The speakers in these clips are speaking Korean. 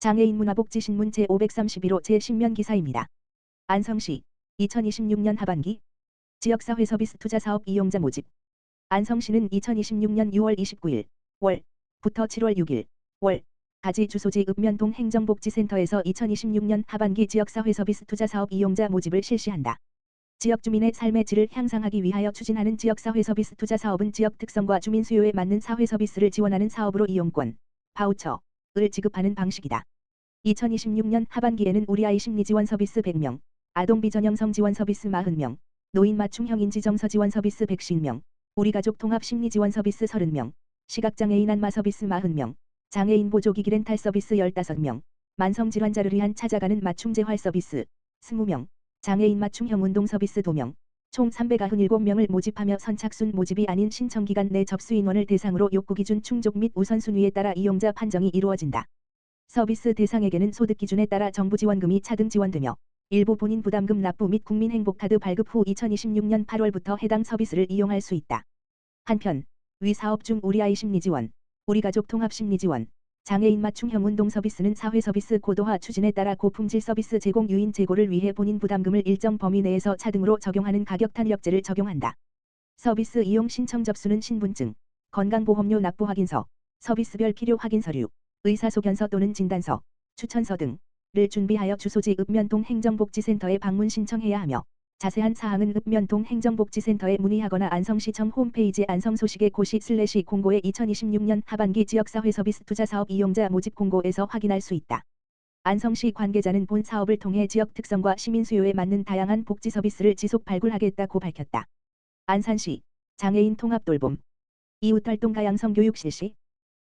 장애인 문화복지신문 제531호 제10면 기사입니다. 안성시 2026년 하반기 지역사회 서비스 투자 사업 이용자 모집. 안성시는 2026년 6월 29일 월부터 7월 6일 월까지 주소지 읍면동 행정복지센터에서 2026년 하반기 지역사회 서비스 투자 사업 이용자 모집을 실시한다. 지역 주민의 삶의 질을 향상하기 위하여 추진하는 지역사회 서비스 투자 사업은 지역 특성과 주민 수요에 맞는 사회 서비스를 지원하는 사업으로 이용권, 바우처를 지급하는 방식이다. 2026년 하반기에는 우리 아이 심리 지원 서비스 100명, 아동 비전형성 지원 서비스 40명, 노인 맞춤형 인지정서 지원 서비스 150명, 우리 가족 통합 심리 지원 서비스 30명, 시각장애인 안마 서비스 40명, 장애인 보조기기 렌탈 서비스 15명, 만성질환자를 위한 찾아가는 맞춤 재활 서비스 20명, 장애인 맞춤형 운동 서비스 2명, 총 397명을 모집하며 선착순 모집이 아닌 신청기간 내 접수 인원을 대상으로 욕구 기준 충족 및 우선순위에 따라 이용자 판정이 이루어진다. 서비스 대상에게는 소득 기준에 따라 정부 지원금이 차등 지원되며 일부 본인 부담금 납부 및 국민행복카드 발급 후 2026년 8월부터 해당 서비스를 이용할 수 있다. 한편 위 사업 중 우리 아이 심리 지원, 우리 가족 통합 심리 지원, 장애인 맞춤형 운동 서비스는 사회 서비스 고도화 추진에 따라 고품질 서비스 제공 유인 제고를 위해 본인 부담금을 일정 범위 내에서 차등으로 적용하는 가격 탄력제를 적용한다. 서비스 이용 신청 접수는 신분증, 건강보험료 납부 확인서, 서비스별 필요 확인 서류, 의사소견서 또는 진단서, 추천서 등을 준비하여 주소지 읍면동 행정복지센터에 방문 신청해야 하며 자세한 사항은 읍면동 행정복지센터에 문의하거나 안성시청 홈페이지 안성소식의 고시/공고의 2026년 하반기 지역사회 서비스 투자 사업 이용자 모집 공고에서 확인할 수 있다. 안성시 관계자는 본 사업을 통해 지역 특성과 시민 수요에 맞는 다양한 복지 서비스를 지속 발굴하겠다고 밝혔다. 안산시 장애인 통합 돌봄 이웃활동 가양성 교육 실시.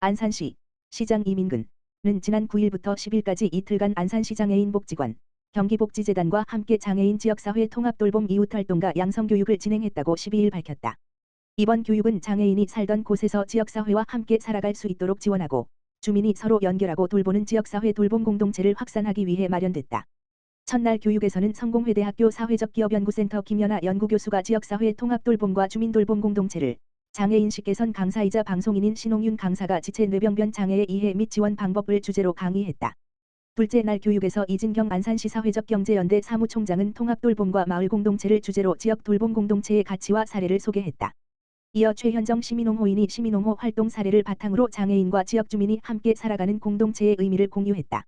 안산시 시장 이민근은 지난 9일부터 10일까지 이틀간 안산시 장애인 복지관, 경기복지재단과 함께 장애인 지역사회 통합돌봄 이웃활동가 양성교육을 진행했다고 12일 밝혔다. 이번 교육은 장애인이 살던 곳에서 지역사회와 함께 살아갈 수 있도록 지원하고 주민이 서로 연결하고 돌보는 지역사회 돌봄 공동체를 확산하기 위해 마련됐다. 첫날 교육에서는 성공회대학교 사회적기업연구센터 김연아 연구교수가 지역사회 통합돌봄과 주민돌봄 공동체를, 장애인식 개선 강사이자 방송인인 신홍윤 강사가 지체 뇌병변 장애의 이해 및 지원 방법을 주제로 강의했다. 둘째 날 교육에서 이진경 안산시 사회적경제연대 사무총장은 통합돌봄과 마을 공동체를 주제로 지역 돌봄 공동체의 가치와 사례를 소개했다. 이어 최현정 시민옹호인이 시민옹호 활동 사례를 바탕으로 장애인과 지역 주민이 함께 살아가는 공동체의 의미를 공유했다.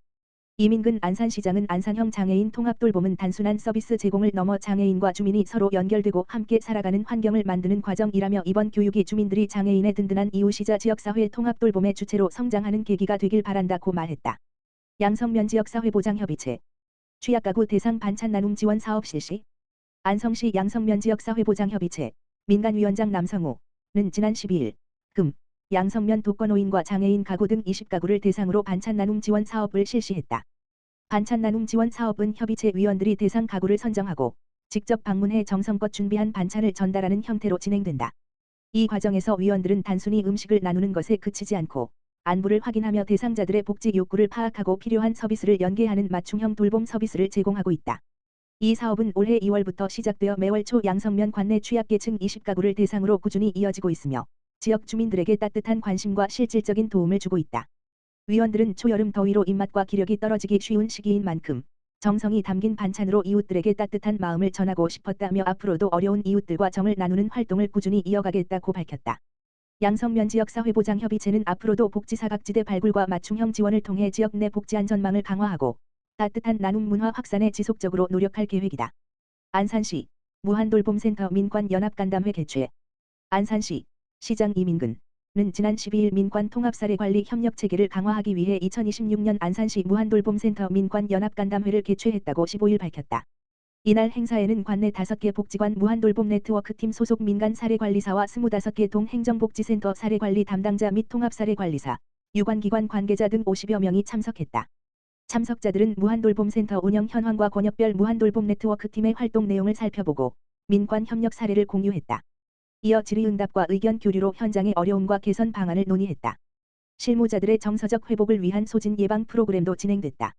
이민근 안산시장은 안산형 장애인 통합돌봄은 단순한 서비스 제공을 넘어 장애인과 주민이 서로 연결되고 함께 살아가는 환경을 만드는 과정이라며 이번 교육이 주민들이 장애인의 든든한 이웃이자 지역사회 통합돌봄의 주체로 성장하는 계기가 되길 바란다고 말했다. 양성면 지역사회보장협의체 취약가구 대상 반찬 나눔 지원 사업 실시. 안성시 양성면 지역사회보장협의체 민간위원장 남성우는 지난 12일 금 양성면 독거노인과 장애인 가구 등 20가구를 대상으로 반찬 나눔 지원 사업을 실시했다. 반찬 나눔 지원 사업은 협의체 위원들이 대상 가구를 선정하고 직접 방문해 정성껏 준비한 반찬을 전달하는 형태로 진행된다. 이 과정에서 위원들은 단순히 음식을 나누는 것에 그치지 않고 안부를 확인하며 대상자들의 복지 욕구를 파악하고 필요한 서비스를 연계하는 맞춤형 돌봄 서비스를 제공하고 있다. 이 사업은 올해 2월부터 시작되어 매월 초 양성면 관내 취약계층 20가구를 대상으로 꾸준히 이어지고 있으며 지역 주민들에게 따뜻한 관심과 실질적인 도움을 주고 있다. 위원들은 초여름 더위로 입맛과 기력이 떨어지기 쉬운 시기인 만큼 정성이 담긴 반찬으로 이웃들에게 따뜻한 마음을 전하고 싶었다며 앞으로도 어려운 이웃들과 정을 나누는 활동을 꾸준히 이어가겠다고 밝혔다. 양성면 지역사회보장협의체는 앞으로도 복지사각지대 발굴과 맞춤형 지원을 통해 지역 내 복지 안전망을 강화하고 따뜻한 나눔 문화 확산에 지속적으로 노력할 계획이다. 안산시 무한돌봄센터 민관연합간담회 개최. 안산시 시장 이민근은 지난 12일 민관 통합사례관리 협력체계를 강화하기 위해 2026년 안산시 무한돌봄센터 민관연합간담회를 개최했다고 15일 밝혔다. 이날 행사에는 관내 5개 복지관 무한돌봄 네트워크팀 소속 민간 사례관리사와 25개 동행정복지센터 사례관리 담당자 및 통합사례관리사, 유관기관 관계자 등 50여 명이 참석했다. 참석자들은 무한돌봄센터 운영 현황과 권역별 무한돌봄 네트워크팀의 활동 내용을 살펴보고 민관 협력 사례를 공유했다. 이어 질의응답과 의견 교류로 현장의 어려움과 개선 방안을 논의했다. 실무자들의 정서적 회복을 위한 소진 예방 프로그램도 진행됐다.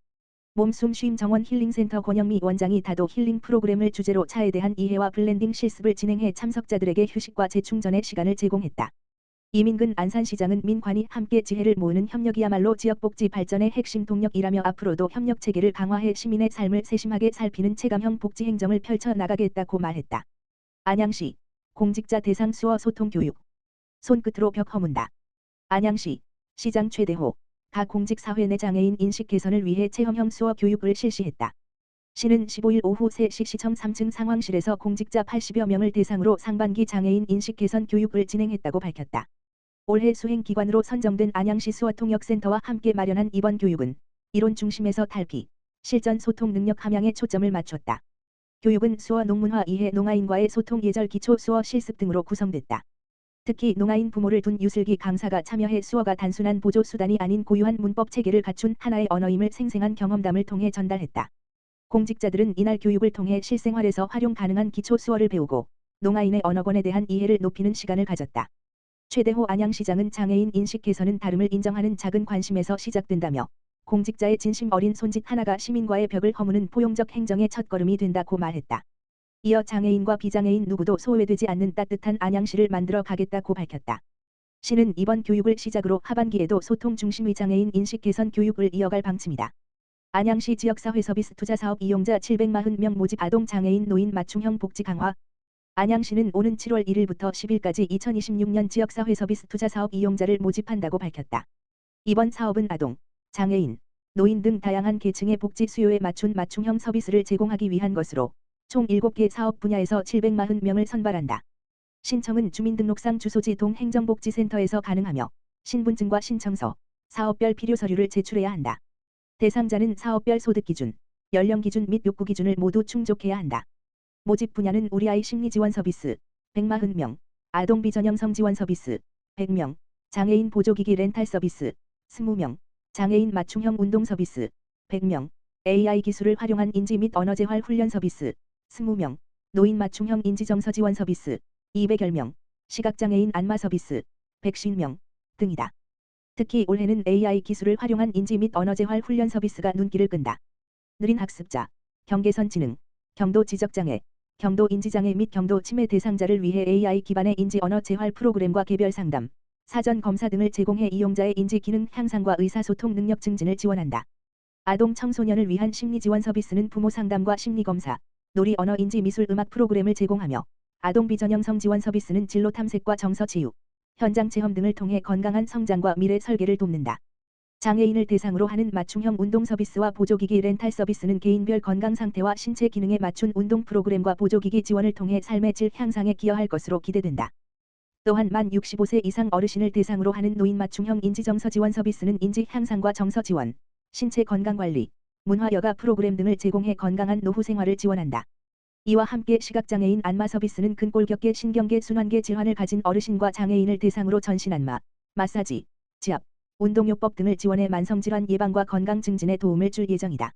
몸숨 쉼 정원 힐링센터 권영미 원장이 다도 힐링 프로그램을 주제로 차에 대한 이해와 블렌딩 실습을 진행해 참석자들에게 휴식과 재충전의 시간을 제공했다. 이민근 안산시장은 민관이 함께 지혜를 모으는 협력이야말로 지역복지 발전의 핵심 동력이라며 앞으로도 협력체계를 강화해 시민의 삶을 세심하게 살피는 체감형 복지행정을 펼쳐나가겠다고 말했다. 안양시 공직자 대상 수어 소통 교육 손끝으로 벽 허문다. 안양시 시장 최대호 각 공직사회 내 장애인 인식 개선을 위해 체험형 수어 교육을 실시했다. 시는 15일 오후 3시 시청 3층 상황실에서 공직자 80여 명을 대상으로 상반기 장애인 인식 개선 교육을 진행했다고 밝혔다. 올해 수행기관으로 선정된 안양시 수어통역센터와 함께 마련한 이번 교육은 이론 중심에서 탈피, 실전 소통 능력 함양에 초점을 맞췄다. 교육은 수어 농문화 이해 농아인과의 소통 예절 기초 수어 실습 등으로 구성됐다. 특히 농아인 부모를 둔 유슬기 강사가 참여해 수어가 단순한 보조 수단이 아닌 고유한 문법 체계를 갖춘 하나의 언어임을 생생한 경험담을 통해 전달했다. 공직자들은 이날 교육을 통해 실생활에서 활용 가능한 기초 수어를 배우고 농아인의 언어권에 대한 이해를 높이는 시간을 가졌다. 최대호 안양시장은 장애인 인식 개선은 다름을 인정하는 작은 관심에서 시작된다며 공직자의 진심 어린 손짓 하나가 시민과의 벽을 허무는 포용적 행정의 첫걸음이 된다고 말했다. 이어 장애인과 비장애인 누구도 소외되지 않는 따뜻한 안양시를 만들어 가겠다고 밝혔다. 시는 이번 교육을 시작으로 하반기에도 소통 중심의 장애인 인식 개선 교육을 이어갈 방침이다. 안양시 지역사회 서비스 투자사업 이용자 740명 모집 아동 장애인 노인 맞춤형 복지 강화. 안양시는 오는 7월 1일부터 10일까지 2026년 지역사회 서비스 투자사업 이용자를 모집한다고 밝혔다. 이번 사업은 아동, 장애인, 노인 등 다양한 계층의 복지 수요에 맞춘 맞춤형 서비스를 제공하기 위한 것으로 총 7개 사업 분야에서 740명을 선발한다. 신청은 주민등록상 주소지 동행정복지센터에서 가능하며 신분증과 신청서, 사업별 필요 서류를 제출해야 한다. 대상자는 사업별 소득기준, 연령기준 및 욕구기준을 모두 충족해야 한다. 모집 분야는 우리아이 심리지원 서비스 140명, 아동 비전형 지원 서비스 100명, 장애인 보조기기 렌탈 서비스 20명, 장애인 맞춤형 운동 서비스 100명, AI 기술을 활용한 인지 및 언어재활 훈련 서비스 20명, 노인 맞춤형 인지정서 지원 서비스 210명, 시각장애인 안마 서비스 150명 등이다. 특히 올해는 AI 기술을 활용한 인지 및 언어재활 훈련 서비스가 눈길을 끈다. 느린 학습자, 경계선 지능, 경도 지적장애, 경도 인지장애 및 경도 치매 대상자를 위해 AI 기반의 인지 언어 재활 프로그램과 개별 상담, 사전 검사 등을 제공해 이용자의 인지 기능 향상과 의사소통 능력 증진을 지원한다. 아동 청소년을 위한 심리 지원 서비스는 부모 상담과 심리 검사, 놀이 언어 인지 미술 음악 프로그램을 제공하며 아동 비전형 지원 서비스는 진로 탐색과 정서 치유, 현장 체험 등을 통해 건강한 성장과 미래 설계를 돕는다. 장애인을 대상으로 하는 맞춤형 운동 서비스와 보조기기 렌탈 서비스는 개인별 건강 상태와 신체 기능에 맞춘 운동 프로그램과 보조기기 지원을 통해 삶의 질 향상에 기여할 것으로 기대된다. 또한 만 65세 이상 어르신을 대상으로 하는 노인 맞춤형 인지정서 지원 서비스는 인지 향상과 정서 지원, 신체 건강 관리, 문화 여가 프로그램 등을 제공해 건강한 노후 생활을 지원한다. 이와 함께 시각장애인 안마 서비스는 근골격계 신경계 순환계 질환을 가진 어르신과 장애인을 대상으로 전신 안마, 마사지, 지압, 운동요법 등을 지원해 만성질환 예방과 건강 증진에 도움을 줄 예정이다.